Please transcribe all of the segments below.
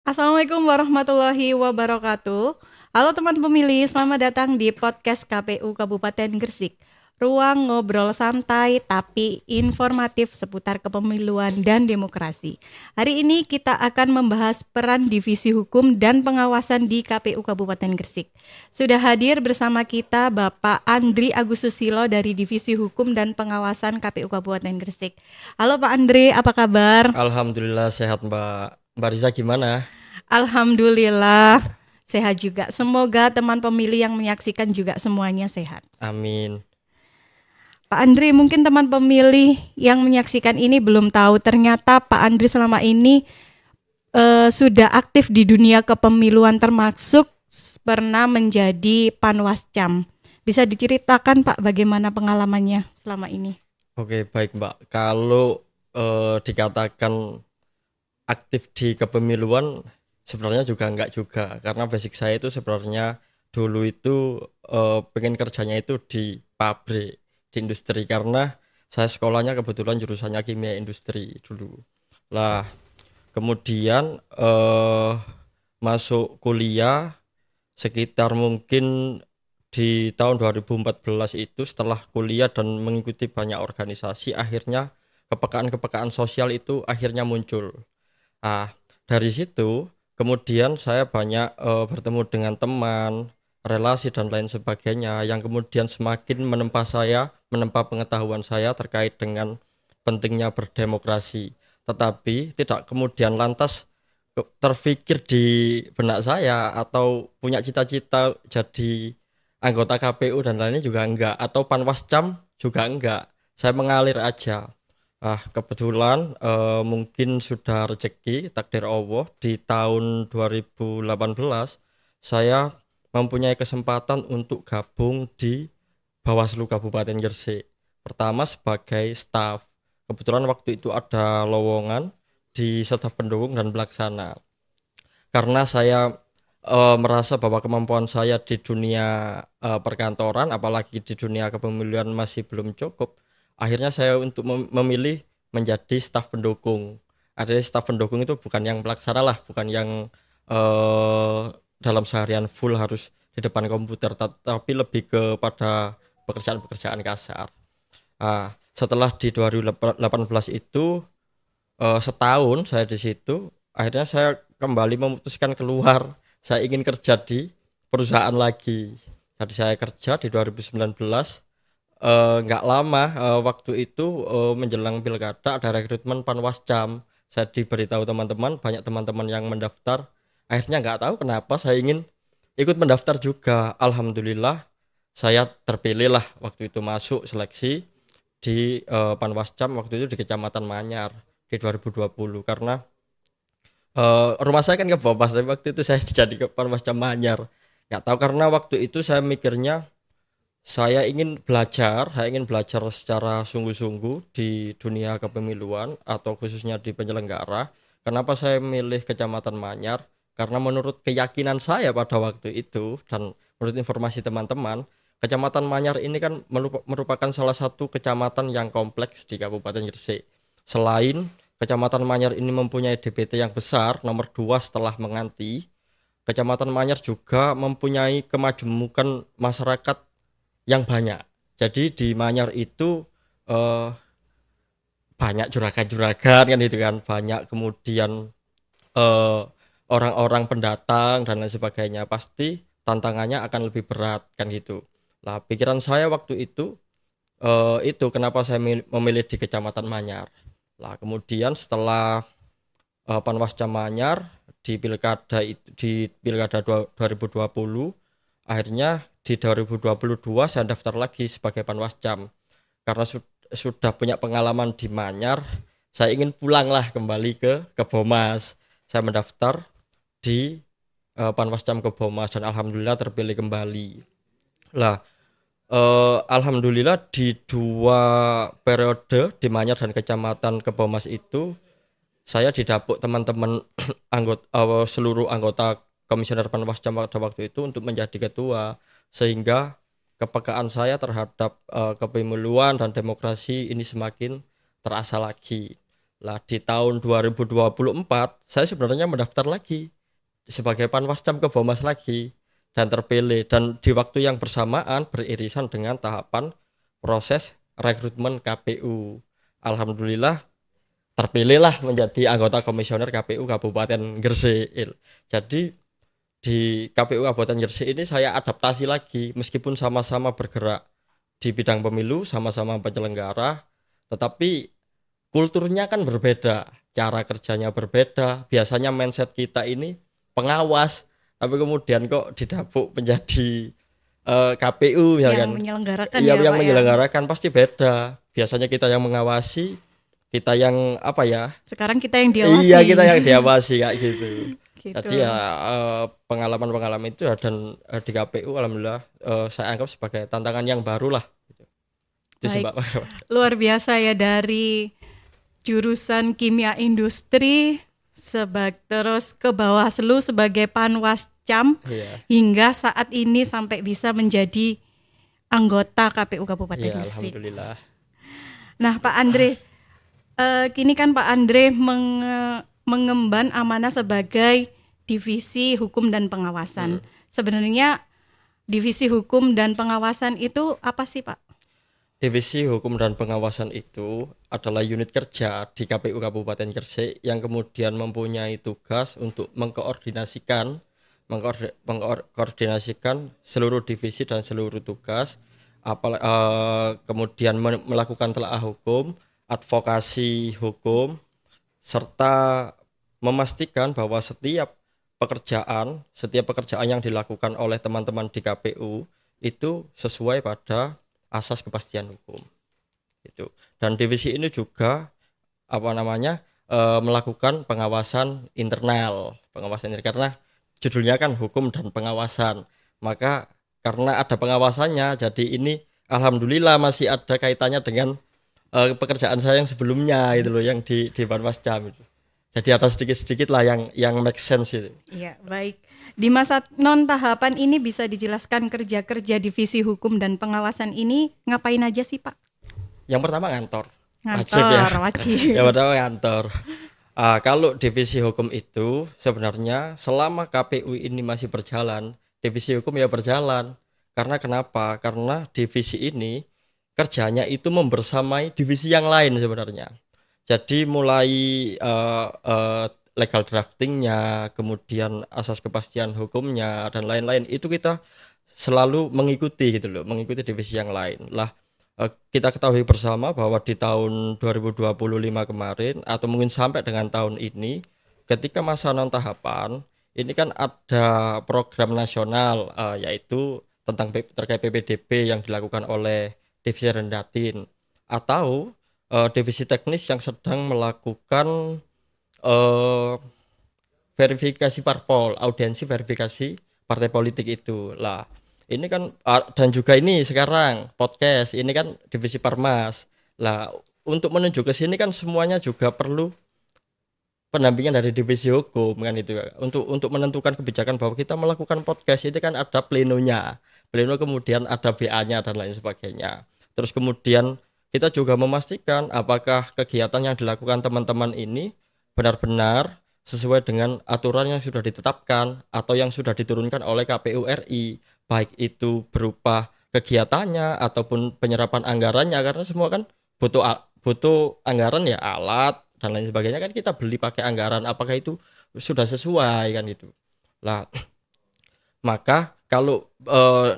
Assalamualaikum warahmatullahi wabarakatuh. Halo teman pemilih, selamat datang di podcast KPU Kabupaten Gresik. Ruang ngobrol santai tapi informatif seputar kepemiluan dan demokrasi. Hari ini kita akan membahas peran Divisi Hukum dan Pengawasan di KPU Kabupaten Gresik. Sudah hadir bersama kita Bapak Andri Agustusilo dari Divisi Hukum dan Pengawasan KPU Kabupaten Gresik. Halo Pak Andri, apa kabar? Alhamdulillah sehat Mbak. Mbak Riza gimana? Alhamdulillah sehat juga. Semoga teman pemilih yang menyaksikan juga semuanya sehat. Amin. Pak Andri, mungkin teman pemilih yang menyaksikan ini belum tahu ternyata Pak Andri selama ini sudah aktif di dunia kepemiluan, termasuk pernah menjadi Panwascam. Bisa diceritakan Pak bagaimana pengalamannya selama ini? Oke, baik Mbak. Kalau dikatakan aktif di kepemiluan sebenarnya juga enggak juga, karena basic saya itu sebenarnya dulu itu pengen kerjanya itu di pabrik, di industri, karena saya sekolahnya kebetulan jurusannya kimia industri dulu. Lah, kemudian masuk kuliah sekitar mungkin di tahun 2014 itu, setelah kuliah dan mengikuti banyak organisasi, akhirnya kepekaan-kepekaan sosial itu akhirnya muncul. Ah, dari situ kemudian saya banyak bertemu dengan teman, relasi dan lain sebagainya yang kemudian semakin menempa pengetahuan saya terkait dengan pentingnya berdemokrasi. Tetapi tidak kemudian lantas terfikir di benak saya atau punya cita-cita jadi anggota KPU dan lainnya juga enggak, atau Panwascam juga enggak. Saya mengalir aja. Kebetulan mungkin sudah rezeki takdir Allah, di tahun 2018 saya mempunyai kesempatan untuk gabung di Bawaslu Kabupaten Gresik. Pertama sebagai staf. Kebetulan waktu itu ada lowongan di staf pendukung dan pelaksana. Karena saya merasa bahwa kemampuan saya di dunia perkantoran, apalagi di dunia kepemilian masih belum cukup, akhirnya saya untuk memilih menjadi staf pendukung. Ada staf pendukung itu bukan yang pelaksana lah, bukan yang eh, dalam seharian full harus di depan komputer, tapi lebih kepada pekerjaan-pekerjaan kasar. Setelah di 2018 itu setahun saya di situ, akhirnya saya kembali memutuskan keluar. Saya ingin kerja di perusahaan lagi. Jadi saya kerja di 2019. Nggak lama, waktu itu menjelang pilkada ada rekrutmen Panwascam. Saya diberitahu teman-teman, banyak teman-teman yang mendaftar. Akhirnya nggak tahu kenapa saya ingin ikut mendaftar juga. Alhamdulillah saya terpilih lah waktu itu, masuk seleksi di Panwascam waktu itu di Kecamatan Manyar di 2020, karena rumah saya kan ke Bomas, tapi waktu itu saya jadi ke Panwascam Manyar. Nggak tahu, karena waktu itu saya mikirnya saya ingin belajar secara sungguh-sungguh di dunia kepemiluan atau khususnya di penyelenggara. Kenapa saya milih Kecamatan Manyar? Karena menurut keyakinan saya pada waktu itu dan menurut informasi teman-teman, Kecamatan Manyar ini kan merupakan salah satu kecamatan yang kompleks di Kabupaten Gresik. Selain Kecamatan Manyar ini mempunyai DPT yang besar, nomor 2 setelah Menganti, Kecamatan Manyar juga mempunyai kemajemukan masyarakat yang banyak. Jadi di Manyar itu eh, banyak juragan-juragan kan itu kan, banyak kemudian eh, orang-orang pendatang dan lain sebagainya. Pasti tantangannya akan lebih berat kan gitu. Lah, pikiran saya waktu itu kenapa saya memilih di Kecamatan Manyar. Lah, kemudian setelah Panwascam Manyar di pilkada 2020, akhirnya di 2022 saya daftar lagi sebagai Panwascam. Karena sudah punya pengalaman di Manyar, saya ingin pulang lah kembali ke Bomas. Saya mendaftar di Panwascam ke Bomas dan alhamdulillah terpilih kembali. Lah, alhamdulillah di 2 periode di Manyar dan Kecamatan Kebomas itu saya didapuk teman-teman seluruh anggota komisioner Panwascam pada waktu itu untuk menjadi ketua, sehingga kepekaan saya terhadap kepemiluan dan demokrasi ini semakin terasa lagi. Lah, di tahun 2024 saya sebenarnya mendaftar lagi sebagai Panwascam ke Bomas lagi dan terpilih, dan di waktu yang bersamaan beririsan dengan tahapan proses rekrutmen KPU. Alhamdulillah terpilihlah menjadi anggota komisioner KPU Kabupaten Gresik. Jadi di KPU Kabupaten Gresik ini saya adaptasi lagi, meskipun sama-sama bergerak di bidang pemilu, sama-sama penyelenggara, tetapi kulturnya kan berbeda, cara kerjanya berbeda. Biasanya mindset kita ini pengawas, tapi kemudian kok didapuk menjadi KPU ya kan, yang menyelenggarakan ya ya yang Pak ya. menyelenggarakan pasti beda. Biasanya kita yang mengawasi, kita yang apa ya, Sekarang kita yang diawasi. iya kita yang diawasi kayak gitu. Gitu. Jadi ya pengalaman-pengalaman itu ya, dan di KPU alhamdulillah saya anggap sebagai tantangan yang baru lah gitu. Itu sih, Baik. Mbak. Luar biasa ya, dari jurusan kimia industri terus ke Bawaslu sebagai Panwascam Iya. hingga saat ini sampai bisa menjadi anggota KPU Kabupaten Iya, Gresik. alhamdulillah. Nah, Pak Andre, kini kan Pak Andre mengemban amanah sebagai Divisi Hukum dan Pengawasan. Sebenarnya Divisi Hukum dan Pengawasan itu apa sih, Pak? Divisi Hukum dan Pengawasan itu adalah unit kerja di KPU Kabupaten Gresik yang kemudian mempunyai tugas untuk mengkoordinasikan seluruh divisi dan seluruh tugas, kemudian melakukan telaah hukum, advokasi hukum, serta memastikan bahwa setiap pekerjaan yang dilakukan oleh teman-teman di KPU itu sesuai pada asas kepastian hukum itu. Dan divisi ini juga melakukan pengawasan internal karena judulnya kan hukum dan pengawasan, maka karena ada pengawasannya, jadi ini alhamdulillah masih ada kaitannya dengan pekerjaan saya yang sebelumnya itu loh, yang di Panwascam itu. Jadi ada sedikit-sedikit lah yang make sense itu. Iya, baik. Di masa non tahapan ini bisa dijelaskan kerja-kerja Divisi Hukum dan Pengawasan ini ngapain aja sih, Pak? Yang pertama ngantor. Wajib. Yang pertama ngantor. Kalau divisi hukum itu sebenarnya selama KPU ini masih berjalan, divisi hukum ya berjalan. Karena kenapa? Karena divisi ini kerjanya itu membersamai divisi yang lain sebenarnya. Jadi mulai legal draftingnya, kemudian asas kepastian hukumnya dan lain-lain itu kita selalu mengikuti gitu loh, mengikuti divisi yang lain. Lah kita ketahui bersama bahwa di tahun 2025 kemarin atau mungkin sampai dengan tahun ini, ketika masa non tahapan ini kan ada program nasional yaitu terkait PPDB yang dilakukan oleh divisi Rendatin atau divisi teknis yang sedang melakukan verifikasi parpol, audiensi verifikasi partai politik itu. Lah, ini kan dan juga ini sekarang podcast, ini kan divisi Parmas. Lah, untuk menuju ke sini kan semuanya juga perlu pendampingan dari divisi hukum kan itu. Untuk menentukan kebijakan bahwa kita melakukan podcast itu kan ada plenonya. Pleno kemudian ada BA-nya dan lain sebagainya. Terus kemudian kita juga memastikan apakah kegiatan yang dilakukan teman-teman ini benar-benar sesuai dengan aturan yang sudah ditetapkan atau yang sudah diturunkan oleh KPU RI, baik itu berupa kegiatannya ataupun penyerapan anggarannya, karena semua kan butuh anggaran ya, alat dan lain sebagainya kan kita beli pakai anggaran, apakah itu sudah sesuai kan itu. Lah, maka kalau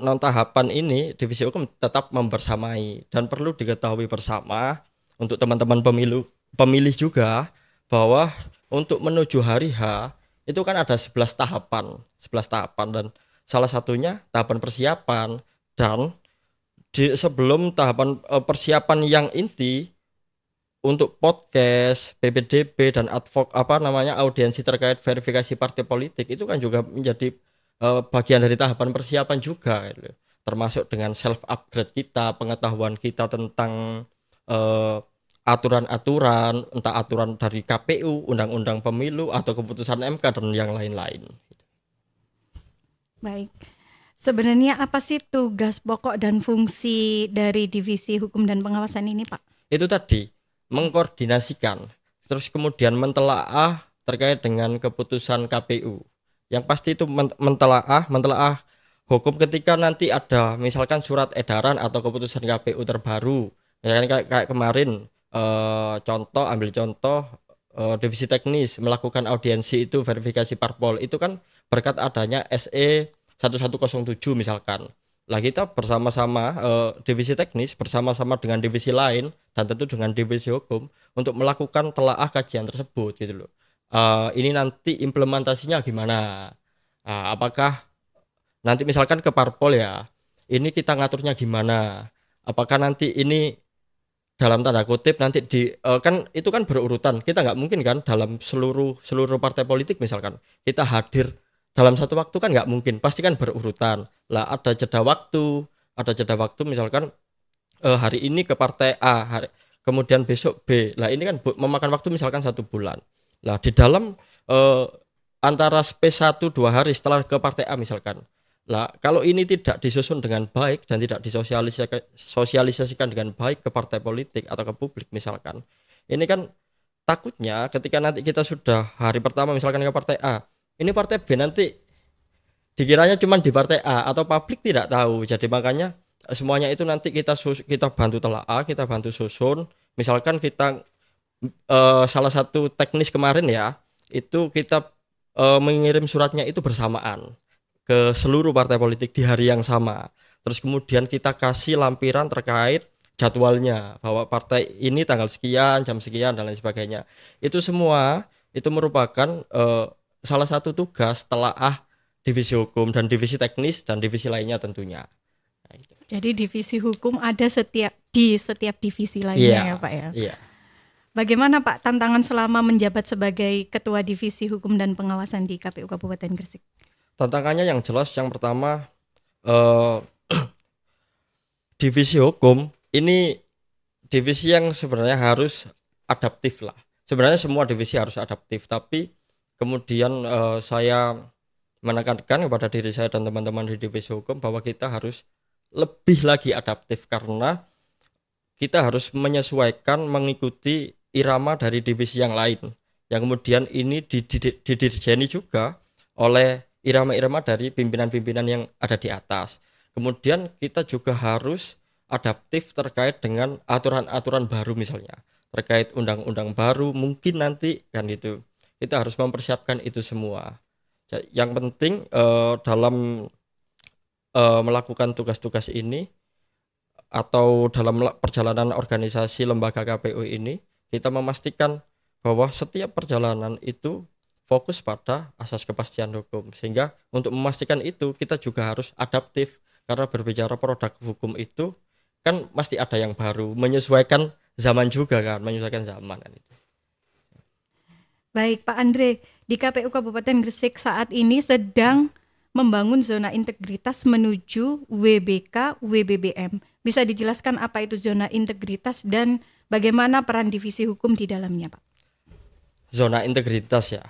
non tahapan ini divisi hukum tetap membersamai, dan perlu diketahui bersama untuk teman-teman pemilih juga bahwa untuk menuju hari H itu kan ada 11 tahapan dan salah satunya tahapan persiapan, dan sebelum tahapan persiapan yang inti untuk podcast, PPDB dan audiensi terkait verifikasi partai politik itu kan juga menjadi bagian dari tahapan persiapan juga gitu. Termasuk dengan self upgrade kita, pengetahuan kita tentang aturan-aturan, entah aturan dari KPU, undang-undang pemilu atau keputusan MK dan yang lain-lain. Baik. Sebenarnya apa sih tugas pokok dan fungsi dari Divisi Hukum dan Pengawasan ini, Pak? Itu tadi, mengkoordinasikan, terus kemudian mentelaah terkait dengan keputusan KPU. Yang pasti itu mentelaah hukum ketika nanti ada misalkan surat edaran atau keputusan KPU terbaru. Misalkan kayak kemarin ambil contoh divisi teknis melakukan audiensi itu verifikasi parpol itu kan berkat adanya SE 1107 misalkan. Lah kita bersama-sama divisi teknis bersama-sama dengan divisi lain dan tentu dengan divisi hukum untuk melakukan telaah kajian tersebut gitu loh. Ini nanti implementasinya gimana? Apakah nanti misalkan ke parpol ya, ini kita ngaturnya gimana? Apakah nanti ini dalam tanda kutip nanti kan itu kan berurutan, kita nggak mungkin kan dalam seluruh partai politik misalkan kita hadir dalam satu waktu kan nggak mungkin, pasti kan berurutan lah, ada jeda waktu misalkan hari ini ke partai A, kemudian besok B, lah ini kan memakan waktu misalkan 1 bulan lah, di dalam antara space 1-2 hari setelah ke partai A misalkan. Lah, kalau ini tidak disusun dengan baik dan tidak disosialisasikan dengan baik ke partai politik atau ke publik misalkan, ini kan takutnya ketika nanti kita sudah hari pertama misalkan ke partai A, ini partai B nanti dikiranya cuma di partai A atau publik tidak tahu. Jadi makanya semuanya itu nanti kita bantu telaah, kita bantu susun. Misalkan kita salah satu teknis kemarin ya, itu kita mengirim suratnya itu bersamaan ke seluruh partai politik di hari yang sama. Terus kemudian kita kasih lampiran terkait jadwalnya bahwa partai ini tanggal sekian, jam sekian dan lain sebagainya. Itu semua itu merupakan salah satu tugas telaah divisi hukum dan divisi teknis dan divisi lainnya tentunya. Nah, gitu. Jadi divisi hukum ada di setiap divisi lainnya ya Pak ya. Iya. Bagaimana Pak tantangan selama menjabat sebagai Ketua Divisi Hukum dan Pengawasan di KPU Kabupaten Gresik? Tantangannya yang jelas yang pertama divisi hukum ini divisi yang sebenarnya harus adaptif lah. Sebenarnya semua divisi harus adaptif, tapi kemudian saya menekankan kepada diri saya dan teman-teman di divisi hukum bahwa kita harus lebih lagi adaptif karena kita harus menyesuaikan mengikuti irama dari divisi yang lain. Yang kemudian ini didirjeni juga oleh irama-irama dari pimpinan-pimpinan yang ada di atas. Kemudian kita juga harus adaptif terkait dengan aturan-aturan baru misalnya, terkait undang-undang baru mungkin nanti kan gitu. Kita harus mempersiapkan itu semua. Yang penting dalam melakukan tugas-tugas ini atau dalam perjalanan organisasi lembaga KPU ini, kita memastikan bahwa setiap perjalanan itu fokus pada asas kepastian hukum. Sehingga untuk memastikan itu kita juga harus adaptif karena berbicara produk hukum itu kan pasti ada yang baru, menyesuaikan zaman juga kan, menyesuaikan zaman kan itu. Baik Pak Andre, di KPU Kabupaten Gresik saat ini sedang membangun zona integritas menuju WBK WBBM. Bisa dijelaskan apa itu zona integritas dan bagaimana peran divisi hukum di dalamnya, Pak? Zona integritas ya.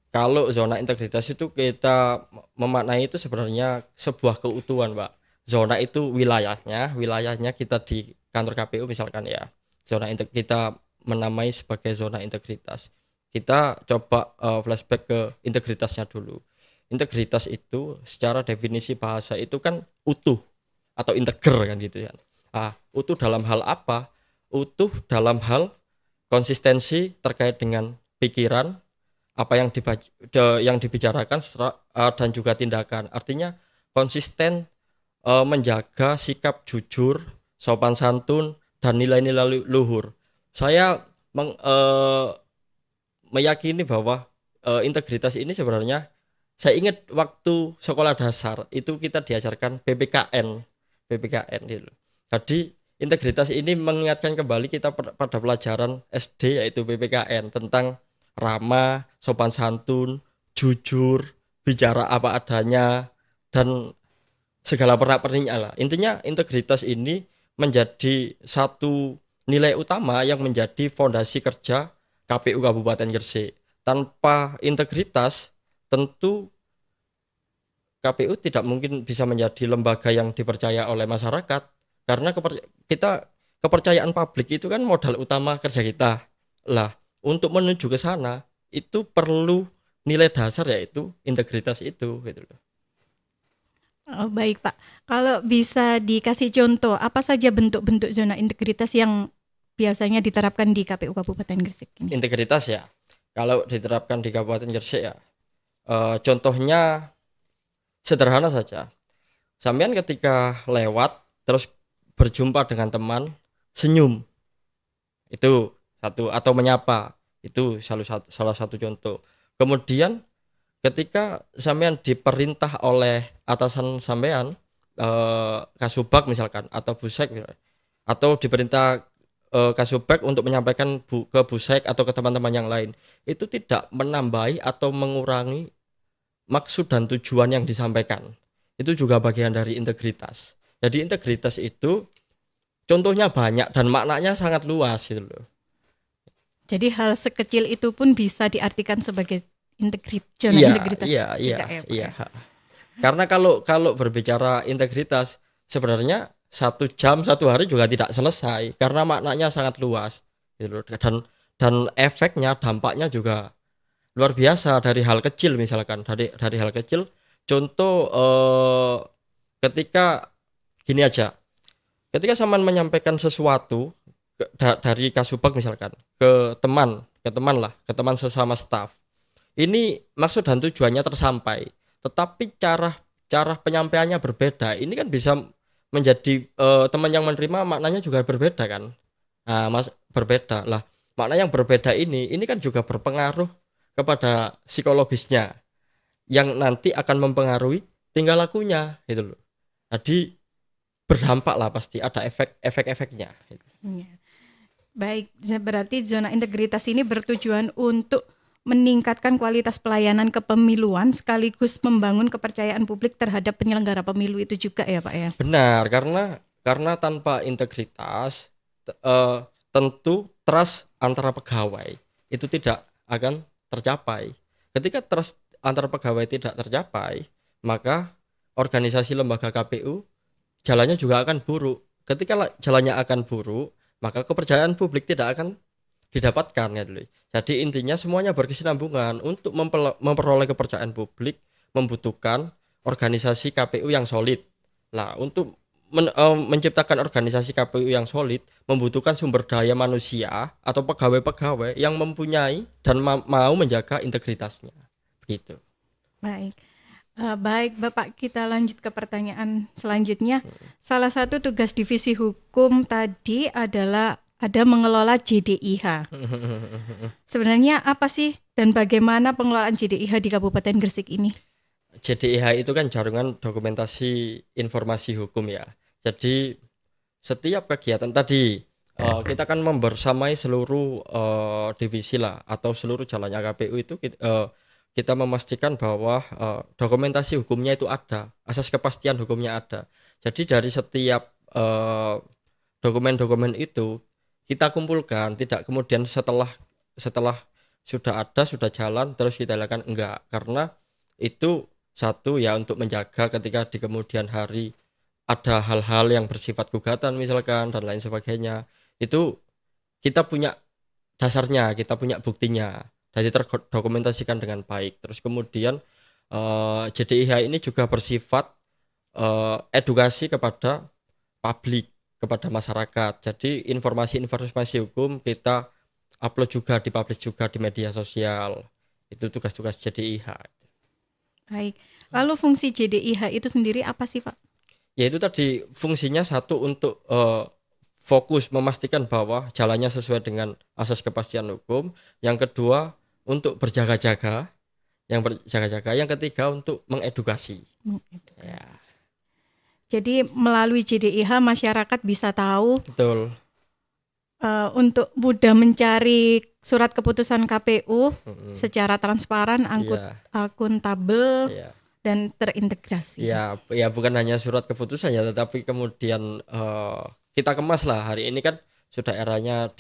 Kalau zona integritas itu kita memaknai itu sebenarnya sebuah keutuhan, Pak. Zona itu wilayahnya kita di kantor KPU misalkan ya. Kita menamai sebagai zona integritas. Kita coba flashback ke integritasnya dulu. Integritas itu secara definisi bahasa itu kan utuh atau integer kan gitu ya. Utuh dalam hal apa? Utuh dalam hal konsistensi terkait dengan pikiran, apa yang dibicarakan dan juga tindakan. Artinya konsisten menjaga sikap jujur, sopan santun dan nilai-nilai luhur. Saya meyakini bahwa integritas ini sebenarnya saya ingat waktu sekolah dasar itu kita diajarkan PPKN gitu. Jadi integritas ini mengingatkan kembali kita pada pelajaran SD yaitu PPKN tentang ramah, sopan santun, jujur, bicara apa adanya dan segala pernak-perniknya lah. Intinya integritas ini menjadi satu nilai utama yang menjadi fondasi kerja KPU Kabupaten Gresik. Tanpa integritas tentu KPU tidak mungkin bisa menjadi lembaga yang dipercaya oleh masyarakat karena kepercayaan publik itu kan modal utama kerja kita. Lah, untuk menuju ke sana itu perlu nilai dasar yaitu integritas itu gitu loh. Oh, baik Pak. Kalau bisa dikasih contoh, apa saja bentuk-bentuk zona integritas yang biasanya diterapkan di KPU Kabupaten Gresik ini? Integritas ya, kalau diterapkan di Kabupaten Gresik ya, contohnya sederhana saja. Sampean ketika lewat terus berjumpa dengan teman, senyum itu satu, atau menyapa itu salah satu contoh. Kemudian ketika sampean diperintah oleh atasan sampean, Kasubag misalkan atau Busek atau diperintah Kasubag untuk menyampaikan ke Busek atau ke teman-teman yang lain, itu tidak menambahi atau mengurangi maksud dan tujuan yang disampaikan. Itu juga bagian dari integritas. Jadi integritas itu contohnya banyak dan maknanya sangat luas gitu loh. Jadi hal sekecil itu pun bisa diartikan sebagai zona Iya, integritas iya, iya, juga ya Pak iya. ya? Karena kalau berbicara integritas, sebenarnya 1 jam 1 hari juga tidak selesai karena maknanya sangat luas gitu loh. Dan efeknya, dampaknya juga luar biasa dari hal kecil, misalkan dari hal kecil. Contoh, ketika gini aja, ketika Saman menyampaikan sesuatu dari Kasubag misalkan ke teman sesama staf, ini maksud dan tujuannya tersampai, tetapi cara cara penyampaiannya berbeda. Ini kan bisa menjadi, teman yang menerima maknanya juga berbeda kan. Nah, berbeda lah. Makna yang berbeda ini kan juga berpengaruh kepada psikologisnya yang nanti akan mempengaruhi tingkah lakunya gitu loh. Jadi berdampak lah, pasti ada efeknya. Iya. Baik, berarti zona integritas ini bertujuan untuk meningkatkan kualitas pelayanan kepemiluan sekaligus membangun kepercayaan publik terhadap penyelenggara pemilu itu juga ya Pak ya. Benar, karena tanpa integritas, tentu trust antara pegawai itu tidak akan tercapai. Ketika trust antara pegawai tidak tercapai, maka organisasi lembaga KPU jalannya juga akan buruk. Ketika jalannya akan buruk, maka kepercayaan publik tidak akan didapatkan ya dulu. Jadi intinya semuanya berkesinambungan. Untuk memperoleh kepercayaan publik membutuhkan organisasi KPU yang solid. Lah, untuk menciptakan organisasi KPU yang solid membutuhkan sumber daya manusia atau pegawai-pegawai yang mempunyai dan mau menjaga integritasnya. Begitu. Baik. Baik Bapak, kita lanjut ke pertanyaan selanjutnya. Salah satu tugas divisi hukum tadi adalah ada mengelola JDIH. Sebenarnya apa sih dan bagaimana pengelolaan JDIH di Kabupaten Gresik ini? JDIH itu kan jaringan dokumentasi informasi hukum ya. Jadi setiap kegiatan tadi, kita kan membersamai seluruh divisi lah atau seluruh jalannya KPU itu, kita memastikan bahwa dokumentasi hukumnya itu ada, asas kepastian hukumnya ada. Jadi dari setiap dokumen-dokumen itu kita kumpulkan, tidak kemudian setelah sudah jalan terus kita lakukan, enggak, karena itu satu ya untuk menjaga ketika di kemudian hari ada hal-hal yang bersifat gugatan misalkan dan lain sebagainya, itu kita punya dasarnya, kita punya buktinya, jadi terdokumentasikan dengan baik. Terus kemudian JDIH ini juga bersifat edukasi kepada publik, kepada masyarakat. Jadi informasi hukum kita upload juga, dipublish juga di media sosial. Itu tugas-tugas JDIH. Baik. Lalu fungsi JDIH itu sendiri apa sih Pak? Ya itu tadi fungsinya satu untuk fokus memastikan bahwa jalannya sesuai dengan asas kepastian hukum. Yang kedua untuk berjaga-jaga. Yang ketiga untuk mengedukasi. Ya. Jadi melalui JDIH masyarakat bisa tahu. Betul. Untuk mudah mencari surat keputusan KPU secara transparan, akuntabel, dan terintegrasi. Ya bukan hanya surat keputusan ya, tetapi kemudian kita kemas lah. Hari ini kan sudah eranya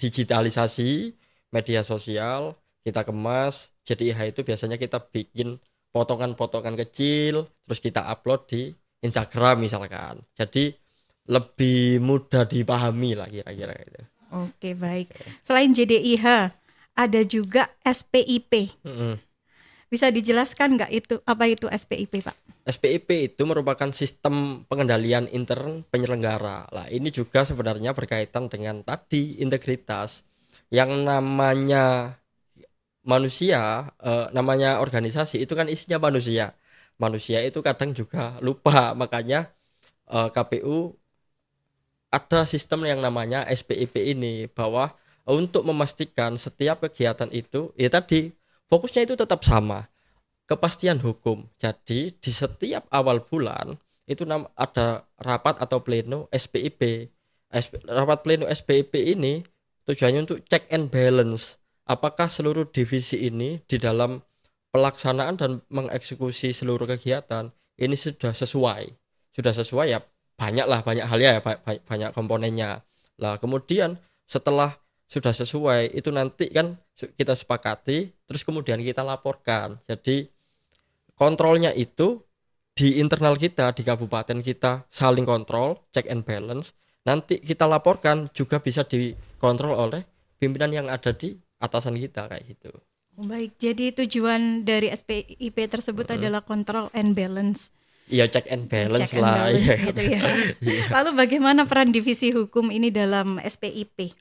digitalisasi media sosial, kita kemas. JDIH itu biasanya kita bikin potongan-potongan kecil, terus kita upload di Instagram misalkan. Jadi lebih mudah dipahami lah kira-kira gitu. Oke, baik. Selain JDIH, ada juga SPIP. Bisa dijelaskan nggak itu apa itu SPIP, Pak? SPIP itu merupakan sistem pengendalian intern penyelenggara. Lah, ini juga sebenarnya berkaitan dengan tadi integritas. Yang namanya manusia, namanya organisasi itu kan isinya manusia. Manusia itu kadang juga lupa, makanya KPU ada sistem yang namanya SPIP ini, bahwa untuk memastikan setiap kegiatan itu ya tadi fokusnya itu tetap sama, kepastian hukum. Jadi di setiap awal bulan itu ada rapat atau pleno SPIP. Rapat pleno SPIP ini tujuannya untuk check and balance apakah seluruh divisi ini di dalam pelaksanaan dan mengeksekusi seluruh kegiatan ini sudah sesuai ya, banyak hal ya, banyak komponennya lah. Kemudian setelah sudah sesuai itu nanti kan kita sepakati, terus kemudian kita laporkan. Jadi kontrolnya itu di internal kita, di kabupaten kita saling kontrol, check and balance. Nanti kita laporkan juga bisa dikontrol oleh pimpinan yang ada di atasan kita kayak gitu. Baik, jadi tujuan dari SPIP tersebut adalah control and balance. Iya, check and balance Check and lah. balance Iya. gitu ya. Iya. Lalu bagaimana peran divisi hukum ini dalam SPIP?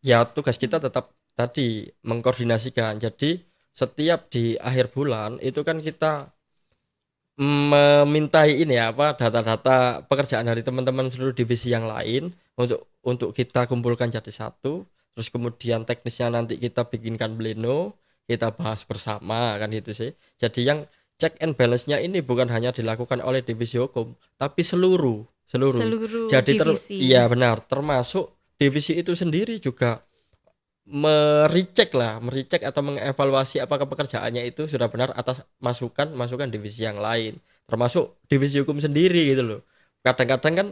Ya, tugas kita tetap tadi mengkoordinasikan. Jadi setiap di akhir bulan itu kan kita memintai ini ya, apa, data-data pekerjaan dari teman-teman seluruh divisi yang lain untuk kita kumpulkan jadi satu. Terus kemudian teknisnya nanti kita bikinkan pleno, kita bahas bersama kan gitu sih. Jadi yang check and balance-nya ini bukan hanya dilakukan oleh divisi hukum, tapi seluruh. Jadi divisi. iya benar, termasuk divisi itu sendiri juga mericek atau mengevaluasi apakah pekerjaannya itu sudah benar atas masukan divisi yang lain, termasuk divisi hukum sendiri gitu loh. Kadang-kadang kan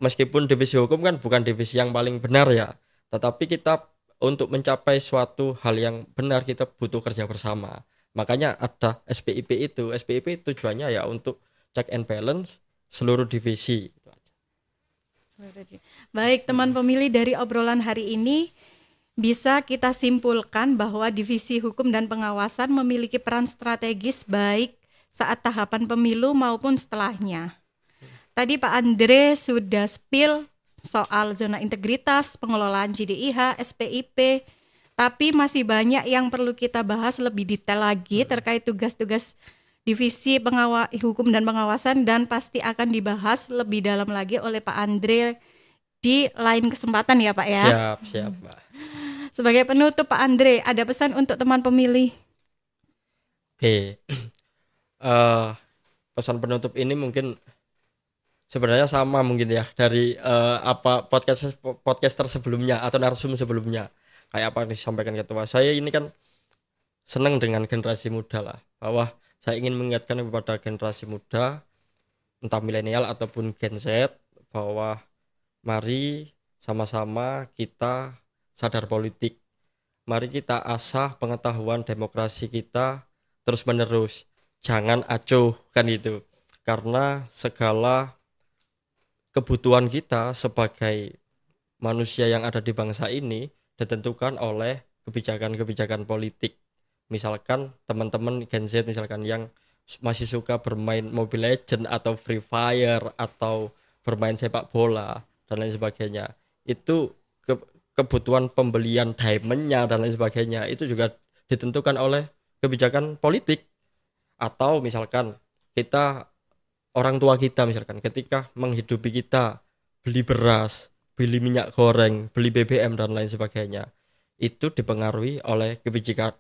meskipun divisi hukum kan bukan divisi yang paling benar ya, tetapi kita untuk mencapai suatu hal yang benar kita butuh kerja bersama. Makanya ada SPIP itu. SPIP tujuannya ya untuk check and balance seluruh divisi. Baik, teman pemilih, dari obrolan hari ini bisa kita simpulkan bahwa divisi hukum dan pengawasan memiliki peran strategis baik saat tahapan pemilu maupun setelahnya. Tadi Pak Andre sudah spill soal zona integritas, pengelolaan JDIH, SPIP, tapi masih banyak yang perlu kita bahas lebih detail lagi terkait tugas-tugas divisi hukum dan pengawasan, dan pasti akan dibahas lebih dalam lagi oleh Pak Andre di lain kesempatan ya Pak ya. Siap Pak. Sebagai penutup Pak Andre, ada pesan untuk teman pemilih? Oke. Pesan penutup ini mungkin sebenarnya sama mungkin ya dari apa podcaster sebelumnya atau narsum sebelumnya, kayak apa yang disampaikan ketua. Saya ini kan senang dengan generasi muda lah, bahwa saya ingin mengingatkan kepada generasi muda entah milenial ataupun Gen Z bahwa mari sama-sama kita sadar politik, mari kita asah pengetahuan demokrasi kita terus menerus, jangan acuh kan itu, karena segala kebutuhan kita sebagai manusia yang ada di bangsa ini ditentukan oleh kebijakan-kebijakan politik. Misalkan teman-teman Gen Z misalkan yang masih suka bermain Mobile Legend atau Free Fire atau bermain sepak bola dan lain sebagainya, itu kebutuhan pembelian diamondnya dan lain sebagainya itu juga ditentukan oleh kebijakan politik. Atau misalkan kita, orang tua kita misalkan ketika menghidupi kita, beli beras, beli minyak goreng, beli BBM dan lain sebagainya, itu dipengaruhi oleh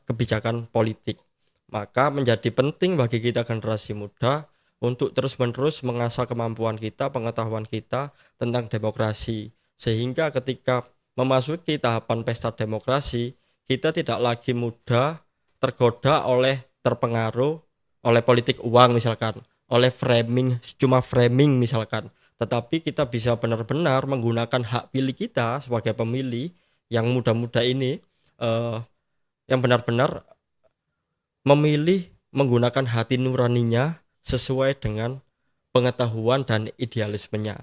kebijakan politik. Maka menjadi penting bagi kita generasi muda untuk terus-menerus mengasah kemampuan kita, pengetahuan kita tentang demokrasi, sehingga ketika memasuki tahapan pesta demokrasi, kita tidak lagi mudah tergoda terpengaruh oleh politik uang misalkan, oleh cuma framing misalkan, tetapi kita bisa benar-benar menggunakan hak pilih kita sebagai pemilih yang muda-muda ini, yang benar-benar memilih menggunakan hati nuraninya sesuai dengan pengetahuan dan idealismenya.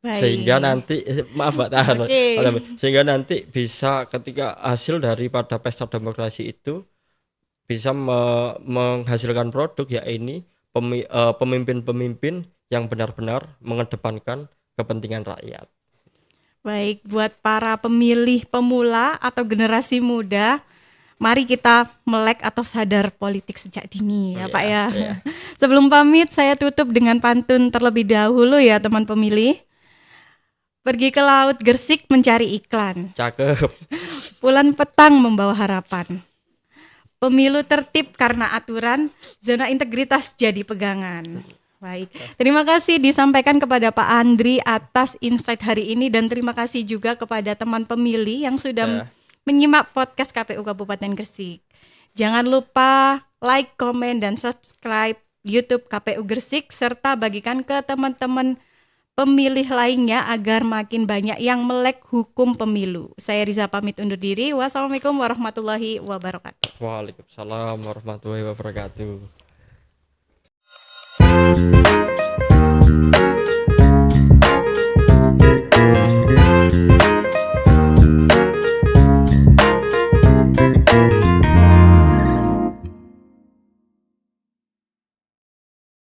Baik. Sehingga nanti maaf Pak, tahan. Oke. Sehingga nanti bisa ketika hasil daripada pesta demokrasi itu bisa menghasilkan produk, ya ini pemimpin-pemimpin yang benar-benar mengedepankan kepentingan rakyat. Baik, buat para pemilih pemula atau generasi muda, mari kita melek atau sadar politik sejak dini ya Pak ya. Iya. Sebelum pamit, saya tutup dengan pantun terlebih dahulu ya teman pemilih. Pergi ke laut Gersik mencari iklan, Cakep. pulang petang membawa harapan. Pemilu tertib karena aturan, zona integritas jadi pegangan. Baik, terima kasih disampaikan kepada Pak Andri atas insight hari ini, dan terima kasih juga kepada teman pemilih yang sudah menyimak podcast KPU Kabupaten Gresik. Jangan lupa like, komen, dan subscribe YouTube KPU Gresik, serta bagikan ke teman-teman pemilih lainnya agar makin banyak yang melek hukum pemilu. Saya Riza pamit undur diri. Wassalamualaikum warahmatullahi wabarakatuh. Waalaikumsalam warahmatullahi wabarakatuh.